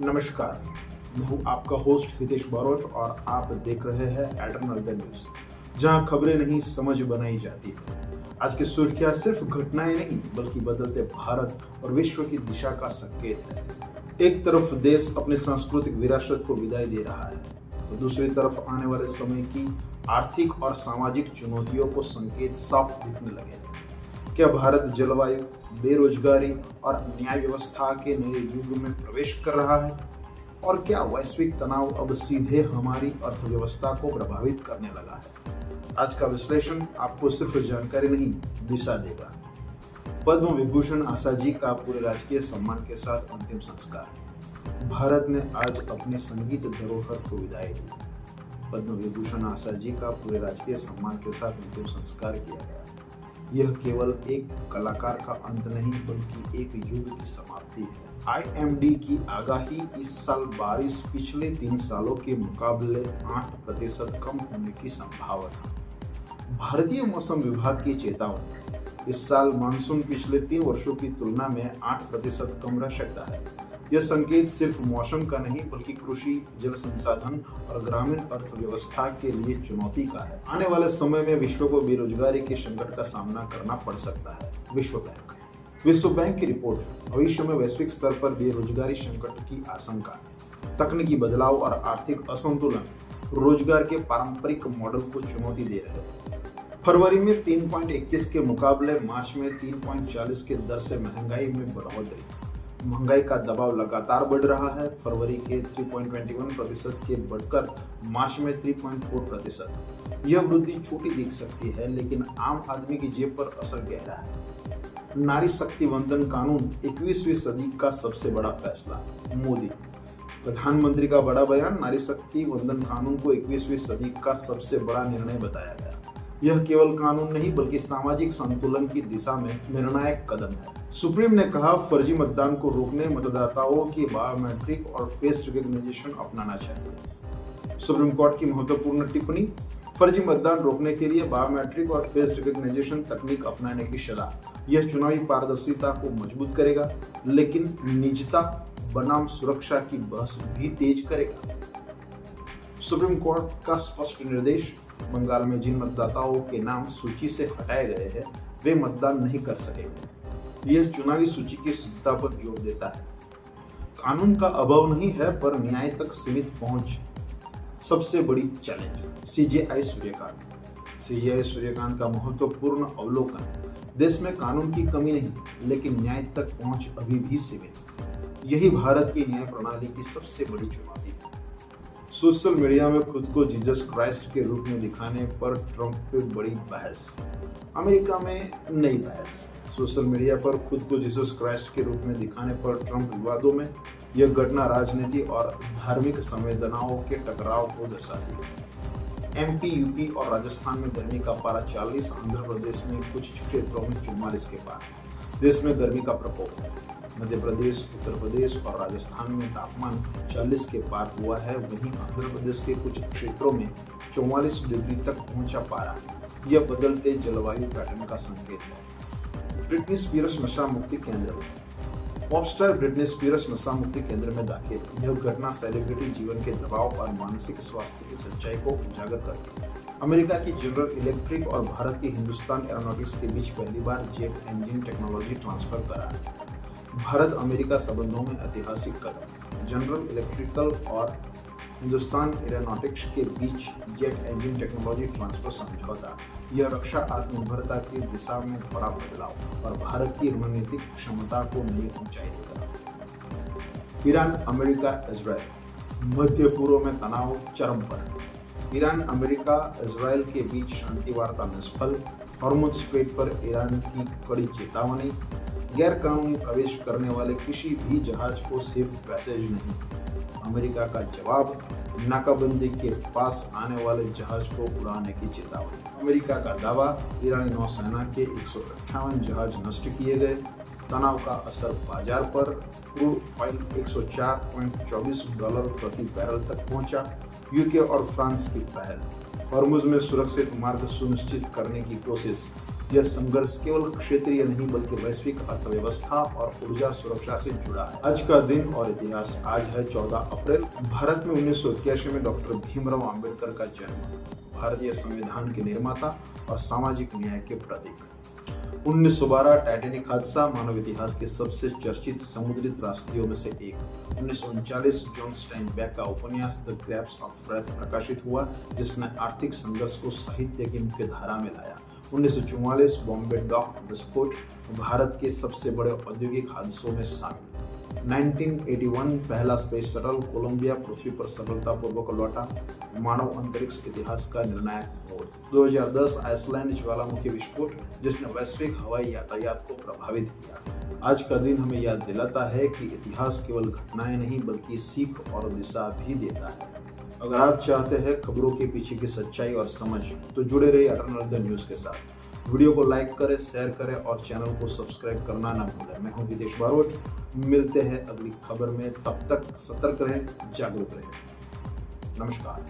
नमस्कार, मैं हूँ आपका होस्ट हितेश बारोट और आप देख रहे हैं एटर्नल द न्यूज, जहाँ खबरें नहीं समझ बनाई जाती है। आज की सुर्खियाँ सिर्फ घटनाएं नहीं बल्कि बदलते भारत और विश्व की दिशा का संकेत है। एक तरफ देश अपनी सांस्कृतिक विरासत को विदाई दे रहा है, तो दूसरी तरफ आने वाले समय की आर्थिक और सामाजिक चुनौतियों को संकेत साफ दिखने लगे हैं। क्या भारत जलवायु, बेरोजगारी और न्याय व्यवस्था के नए युग में प्रवेश कर रहा है? और क्या वैश्विक तनाव अब सीधे हमारी अर्थव्यवस्था को प्रभावित करने लगा है? आज का विश्लेषण आपको सिर्फ जानकारी नहीं, दिशा देगा। पद्म विभूषण आशा का पूरे राजकीय सम्मान के साथ अंतिम संस्कार। भारत ने आज अपनी संगीत धरोहर को विदाई दी। पद्म विभूषण आशा का पूरे राजकीय सम्मान के साथ अंतिम संस्कार किया गया। यह केवल एक कलाकार का अंत नहीं बल्कि एक युग की समाप्ति है। IMD की आगाही, इस साल बारिश पिछले 3 सालों के मुकाबले 8% कम होने की संभावना। भारतीय मौसम विभाग की चेतावनी, इस साल मानसून पिछले 3 वर्षों की तुलना में 8% कम रह सकता है। यह संकेत सिर्फ मौसम का नहीं बल्कि कृषि, जल संसाधन और ग्रामीण अर्थव्यवस्था के लिए चुनौती का है। आने वाले समय में विश्व को बेरोजगारी के संकट का सामना करना पड़ सकता है। विश्व बैंक की रिपोर्ट, भविष्य में वैश्विक स्तर पर बेरोजगारी संकट की आशंका। तकनीकी बदलाव और आर्थिक असंतुलन रोजगार के पारंपरिक मॉडल को चुनौती दे रहे हैं। फरवरी में 3.21 के मुकाबले मार्च में 3.40 के दर से महंगाई में बढ़ोतरी। महंगाई का दबाव लगातार बढ़ रहा है। फरवरी के 3.21% के बढ़कर मार्च में 3.4%। यह वृद्धि छोटी दिख सकती है लेकिन आम आदमी की जेब पर असर गहरा है। नारी शक्ति वंदन कानून, 21वीं सदी का सबसे बड़ा फैसला। मोदी प्रधानमंत्री का बड़ा बयान, नारी शक्ति वंदन कानून को 21वीं सदी का सबसे बड़ा निर्णय बताया गया। यह केवल कानून नहीं बल्कि सामाजिक संतुलन की दिशा में निर्णायक कदम है। सुप्रीम ने कहा, फर्जी मतदान को रोकने मतदाताओं की बायोमेट्रिक और फेस रिकॉग्निशन अपनाना चाहिए। सुप्रीम कोर्ट की महत्वपूर्ण टिप्पणी, फर्जी मतदान रोकने के लिए बायोमेट्रिक और फेस रिकॉग्निशन तकनीक अपनाने की सलाह। यह चुनावी पारदर्शिता को मजबूत करेगा लेकिन निजता बनाम सुरक्षा की बहस भी तेज करेगा। सुप्रीम कोर्ट का स्पष्ट निर्देश, बंगाल में जिन मतदाताओं के नाम सूची से हटाए गए हैं वे मतदान नहीं कर सकेंगे। यह चुनावी सूची की शुद्धता पर जोर देता है। कानून का अभाव नहीं है पर न्याय तक सीमित पहुंच सबसे बड़ी चैलेंज। CJI सूर्यकांत का महत्वपूर्ण अवलोकन, देश में कानून की कमी नहीं लेकिन न्याय तक पहुंच अभी भी सीमित। यही भारत की न्याय प्रणाली की सबसे बड़ी चुनौती है। सोशल मीडिया में खुद को जीसस क्राइस्ट के रूप में दिखाने पर ट्रंप पे बड़ी बहस। अमेरिका में नई बहस। सोशल मीडिया पर खुद को जीसस क्राइस्ट के रूप में दिखाने पर ट्रंप विवादों में। यह घटना राजनीति और धार्मिक संवेदनाओं के टकराव को दर्शाती है। MP, UP और राजस्थान में गर्मी का पारा 40, आंध्र प्रदेश में कुछ क्षेत्रों में 44 के पार। देश में गर्मी का प्रकोप है। मध्य प्रदेश, उत्तर प्रदेश और राजस्थान में तापमान 40 के पार हुआ है। वहीं आंध्र प्रदेश के कुछ क्षेत्रों में 44 डिग्री तक पहुंचा पारा। यह बदलते जलवायु पैटर्न का संकेत है। ब्रिटनी स्पीयर्स नशा मुक्ति केंद्र में, पॉपस्टार ब्रिटनी स्पीयर्स नशा मुक्ति केंद्र में दाखिल। यह घटना सेलिब्रिटी जीवन के दबाव और मानसिक स्वास्थ्य की सच्चाई को उजागर करती है। अमेरिका की जनरल इलेक्ट्रिक और भारत की हिंदुस्तान एरोनॉटिक्स के बीच पहली बार जेट इंजन टेक्नोलॉजी ट्रांसफर करा। भारत अमेरिका संबंधों में ऐतिहासिक कदम। जनरल इलेक्ट्रिकल और हिंदुस्तान एरोनॉटिक्स के बीच जेट इंजन टेक्नोलॉजी ट्रांसफर समझौता। यह रक्षा आत्मनिर्भरता की दिशा में बड़ा बदलाव और भारत की रणनीतिक क्षमता को नई ऊंचाई देगा। ईरान, अमेरिका, इजरायल, मध्य पूर्व में तनाव चरम पर। ईरान, अमेरिका, इजरायल के बीच शांति वार्ता निष्फल। हॉर्मुज स्ट्रेट पर ईरान की कड़ी चेतावनी। गैर कानूनी प्रवेश करने वाले किसी भी जहाज को सेफ पैसेज नहीं। अमेरिका का जवाब, नाकाबंदी के पास आने वाले जहाज को उड़ाने की चेतावनी। अमेरिका का दावा, ईरानी नौसेना के 158 जहाज नष्ट किए गए। तनाव का असर बाजार पर। क्रूड ऑयल $104.24 प्रति बैरल तक पहुंचा। यूके और फ्रांस की पहल। हॉर्मुज में सुरक्षित मार्ग सुनिश्चित करने की कोशिश। यह संघर्ष केवल क्षेत्रीय नहीं बल्कि वैश्विक अर्थव्यवस्था और ऊर्जा सुरक्षा से जुड़ा है। आज का दिन और इतिहास। आज है 14 अप्रैल। भारत में 1981 में डॉक्टर भीमराव अंबेडकर का जन्म। भारतीय संविधान के निर्माता और सामाजिक न्याय के प्रतीक। 1912 टाइटैनिक हादसा मानव इतिहास के सबसे चर्चित समुद्री त्रासदियों में से एक। 1939 जॉन स्टाइनबेक का उपन्यास द ग्रैप्स ऑफ डेथ प्रकाशित हुआ, जिसने आर्थिक संघर्ष को साहित्य की मुख्य धारा में लाया। 1944 बॉम्बे डॉक विस्फोट भारत के सबसे बड़े औद्योगिक हादसों में शामिल। 1981 पहला स्पेस शटल कोलंबिया पृथ्वी पर सफलतापूर्वक लौटा, मानव अंतरिक्ष इतिहास का निर्णायक मोड़। 2010 आइसलैंड ज्वालामुखी विस्फोट, जिसने वैश्विक हवाई यातायात को प्रभावित किया। आज का दिन हमें याद दिलाता है कि इतिहास केवल घटनाएं नहीं बल्कि सीख और दिशा भी देता है। अगर आप चाहते हैं खबरों के पीछे की सच्चाई और समझ, तो जुड़े रहिए एटर्नल द न्यूज़ के साथ। वीडियो को लाइक करें, शेयर करें और चैनल को सब्सक्राइब करना ना भूलें। मैं हूं हितेश बारोट। मिलते हैं अगली खबर में। तब तक सतर्क रहें, जागरूक रहें। नमस्कार।